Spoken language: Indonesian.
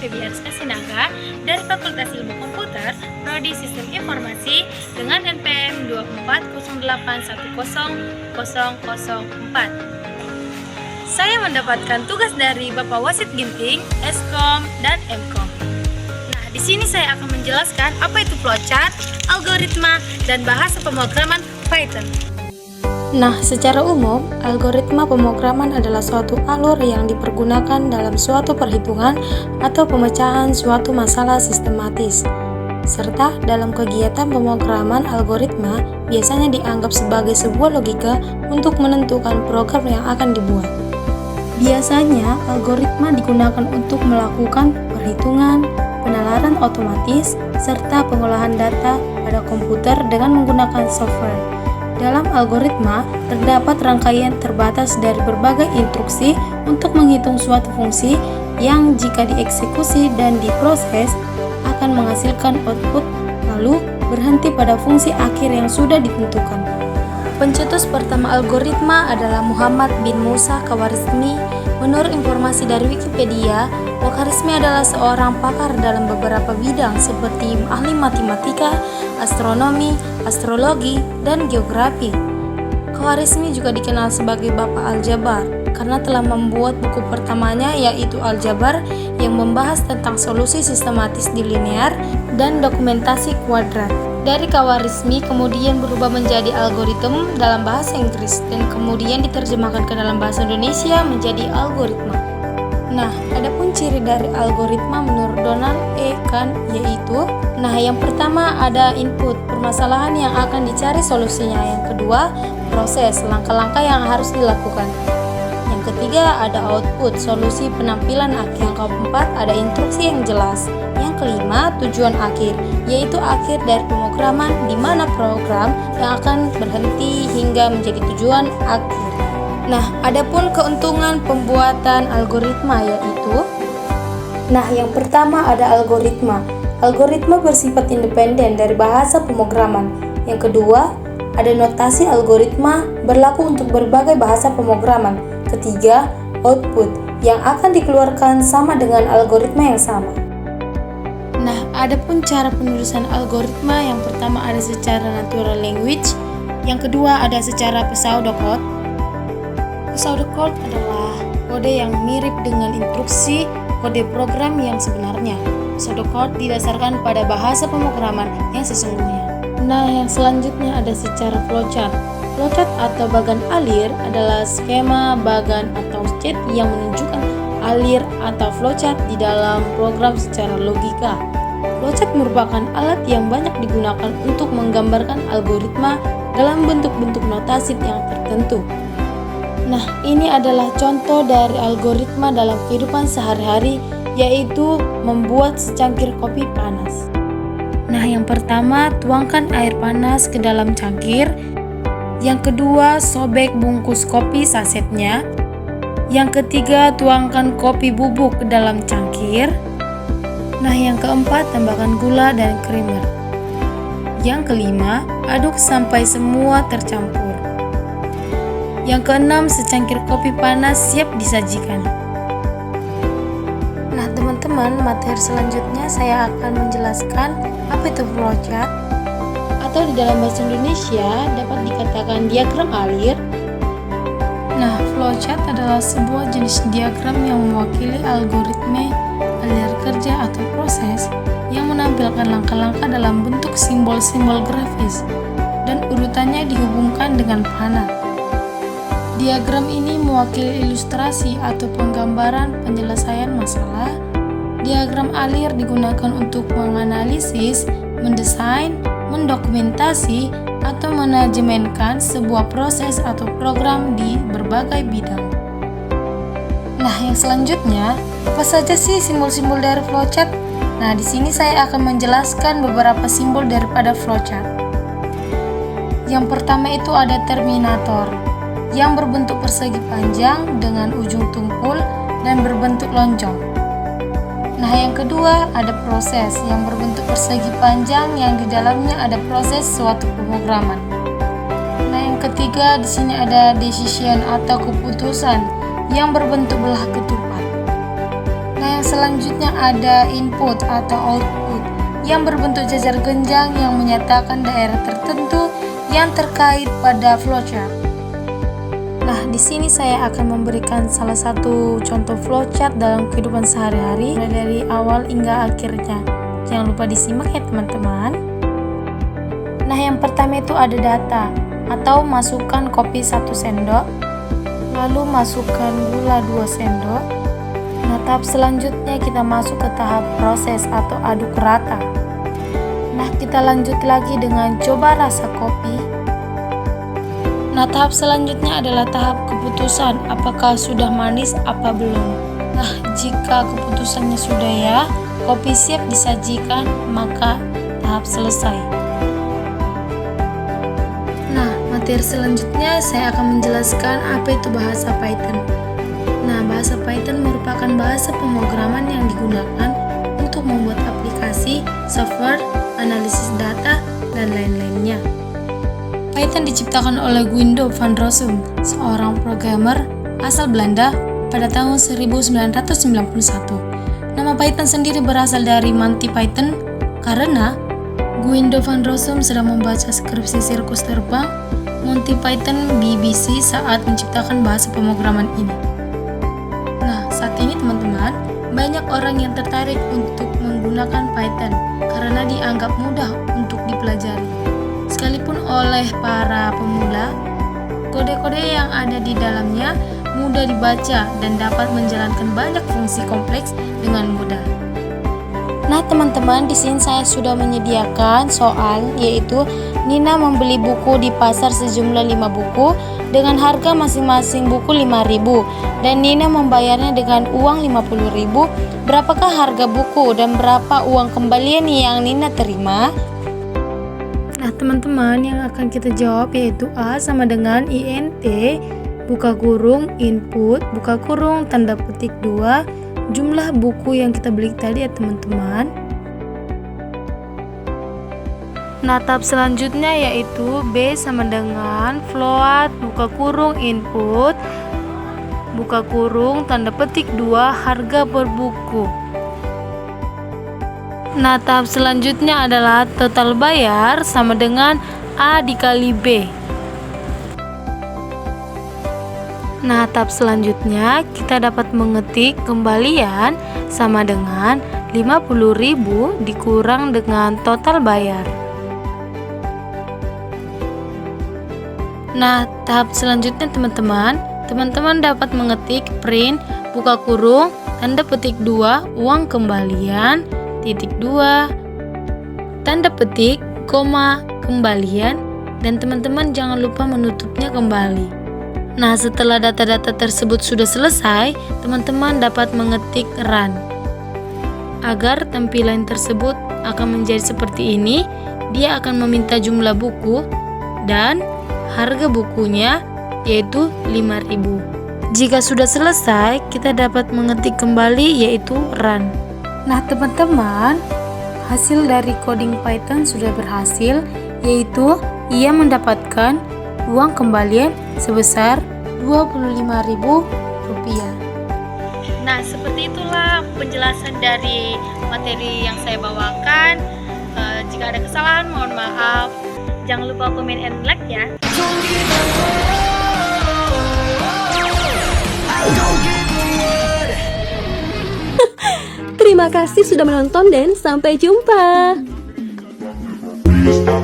Febiarska Sinaga dari Fakultas Ilmu Komputer, Prodi Sistem Informasi dengan NPM 240810004. Saya mendapatkan tugas dari Bapak Wasit Ginting, Eskom, dan Mkom. Nah, di sini saya akan menjelaskan apa itu flowchart, algoritma, dan bahasa pemrograman Python. Nah, secara umum, algoritma pemrograman adalah suatu alur yang dipergunakan dalam suatu perhitungan atau pemecahan suatu masalah sistematis. Serta dalam kegiatan pemrograman algoritma biasanya dianggap sebagai sebuah logika untuk menentukan program yang akan dibuat. Biasanya, algoritma digunakan untuk melakukan perhitungan, penalaran otomatis, serta pengolahan data pada komputer dengan menggunakan software. Dalam algoritma, terdapat rangkaian terbatas dari berbagai instruksi untuk menghitung suatu fungsi yang jika dieksekusi dan diproses akan menghasilkan output, lalu berhenti pada fungsi akhir yang sudah ditentukan. Pencetus pertama algoritma adalah Muhammad bin Musa Khwarizmi. Menurut informasi dari Wikipedia, Khwarizmi adalah seorang pakar dalam beberapa bidang seperti ahli matematika, astronomi, astrologi, dan geografi. Khwarizmi juga dikenal sebagai Bapak Aljabar karena telah membuat buku pertamanya yaitu Aljabar yang membahas tentang solusi sistematis di linear dan dokumentasi kuadrat. Dari Khwarizmi kemudian berubah menjadi algoritma dalam bahasa Inggris dan kemudian diterjemahkan ke dalam bahasa Indonesia menjadi algoritma. Nah, adapun ciri dari algoritma menurut Donald E. Kahn yaitu, yang pertama ada input, permasalahan yang akan dicari solusinya. Yang kedua, proses, langkah-langkah yang harus dilakukan. Yang ketiga, ada output, solusi penampilan akhir. Yang keempat, ada instruksi yang jelas. Yang kelima, tujuan akhir, yaitu akhir dari pemrograman di mana program yang akan berhenti hingga menjadi tujuan akhir. Nah, adapun keuntungan pembuatan algoritma yaitu, yang pertama ada algoritma. Algoritma bersifat independen dari bahasa pemrograman. Yang kedua, ada notasi algoritma berlaku untuk berbagai bahasa pemrograman. Ketiga, output yang akan dikeluarkan sama dengan algoritma yang sama. Nah, adapun cara penulisan algoritma, yang pertama ada secara natural language, yang kedua ada secara pseudocode. Pseudocode adalah kode yang mirip dengan instruksi kode program yang sebenarnya. Pseudocode didasarkan pada bahasa pemrograman yang sesungguhnya. Nah, yang selanjutnya ada secara flowchart. Flowchart atau bagan alir adalah skema bagan atau state yang menunjukkan alir atau flowchart di dalam program secara logika. Flowchart merupakan alat yang banyak digunakan untuk menggambarkan algoritma dalam bentuk-bentuk notasi yang tertentu. Nah, ini adalah contoh dari algoritma dalam kehidupan sehari-hari, yaitu membuat secangkir kopi panas. Nah, yang pertama, tuangkan air panas ke dalam cangkir. Yang kedua, sobek bungkus kopi sasetnya. Yang ketiga, tuangkan kopi bubuk ke dalam cangkir. Nah, yang keempat, tambahkan gula dan creamer. Yang kelima, aduk sampai semua tercampur. Yang keenam, secangkir kopi panas siap disajikan. Nah, teman-teman, materi selanjutnya saya akan menjelaskan apa itu flowchart, atau di dalam bahasa Indonesia dapat dikatakan diagram alir. Nah, flowchart adalah sebuah jenis diagram yang mewakili algoritma alir kerja atau proses yang menampilkan langkah-langkah dalam bentuk simbol-simbol grafis dan urutannya dihubungkan dengan panah. Diagram ini mewakili ilustrasi atau penggambaran penyelesaian masalah. Diagram alir digunakan untuk menganalisis, mendesain, mendokumentasi, atau manajemenkan sebuah proses atau program di berbagai bidang. Nah, yang selanjutnya, apa saja sih simbol-simbol dari flowchart? Nah, di sini saya akan menjelaskan beberapa simbol daripada flowchart. Yang pertama itu ada terminator, yang berbentuk persegi panjang dengan ujung tumpul dan berbentuk lonjong. Nah, yang kedua ada proses yang berbentuk persegi panjang yang di dalamnya ada proses suatu pemrograman. Nah, yang ketiga di sini ada decision atau keputusan yang berbentuk belah ketupat. Nah, yang selanjutnya ada input atau output yang berbentuk jajar genjang yang menyatakan daerah tertentu yang terkait pada flowchart. Nah, di sini saya akan memberikan salah satu contoh flowchart dalam kehidupan sehari-hari mulai dari awal hingga akhirnya. Jangan lupa disimak ya teman-teman. Nah, yang pertama itu ada data atau masukkan kopi 1 sendok, lalu masukkan gula 2 sendok. Nah, tahap selanjutnya kita masuk ke tahap proses atau aduk rata. Nah, kita lanjut lagi dengan coba rasa kopi. Nah, tahap selanjutnya adalah tahap keputusan apakah sudah manis apa belum. Nah, jika keputusannya sudah ya, kopi siap disajikan, maka tahap selesai. Nah, materi selanjutnya saya akan menjelaskan apa itu bahasa Python. Nah, bahasa Python merupakan bahasa pemrograman yang digunakan untuk membuat aplikasi, software, analisis data, dan lain-lainnya. Python diciptakan oleh Guido van Rossum, seorang programmer asal Belanda pada tahun 1991. Nama Python sendiri berasal dari Monty Python karena Guido van Rossum sedang membaca skripsi sirkus terbang Monty Python BBC saat menciptakan bahasa pemrograman ini. Nah, saat ini teman-teman, banyak orang yang tertarik untuk menggunakan Python karena dianggap mudah untuk dipelajari. Sekalipun oleh para pemula, kode-kode yang ada di dalamnya mudah dibaca dan dapat menjalankan banyak fungsi kompleks dengan mudah. Nah, teman-teman, di sini saya sudah menyediakan soal, yaitu Nina membeli buku di pasar sejumlah 5 buku dengan harga masing-masing buku 5.000 dan Nina membayarnya dengan uang 50.000. Berapakah harga buku dan berapa uang kembalian yang Nina terima? Nah, teman-teman, yang akan kita jawab yaitu A sama dengan INT buka kurung input buka kurung tanda petik 2 jumlah buku yang kita beli tadi ya teman-teman. Nah, tahap selanjutnya yaitu B sama dengan float buka kurung input buka kurung tanda petik 2 harga per buku. Nah, tahap selanjutnya adalah total bayar sama dengan A dikali B. Nah, tahap selanjutnya kita dapat mengetik kembalian sama dengan 50.000 dikurang dengan total bayar. Nah, tahap selanjutnya teman-teman dapat mengetik print buka kurung tanda petik 2 uang kembalian titik 2 tanda petik koma kembalian dan teman-teman jangan lupa menutupnya kembali. Nah, setelah data-data tersebut sudah selesai, teman-teman dapat mengetik run. Agar tampilan tersebut akan menjadi seperti ini, dia akan meminta jumlah buku dan harga bukunya yaitu 5.000. Jika sudah selesai, kita dapat mengetik kembali yaitu run. Nah, teman-teman, hasil dari coding Python sudah berhasil, yaitu ia mendapatkan uang kembalian sebesar Rp25.000. Nah, seperti itulah penjelasan dari materi yang saya bawakan. Jika ada kesalahan, mohon maaf. Jangan lupa komen and like ya. Terima kasih sudah menonton dan sampai jumpa. Bisa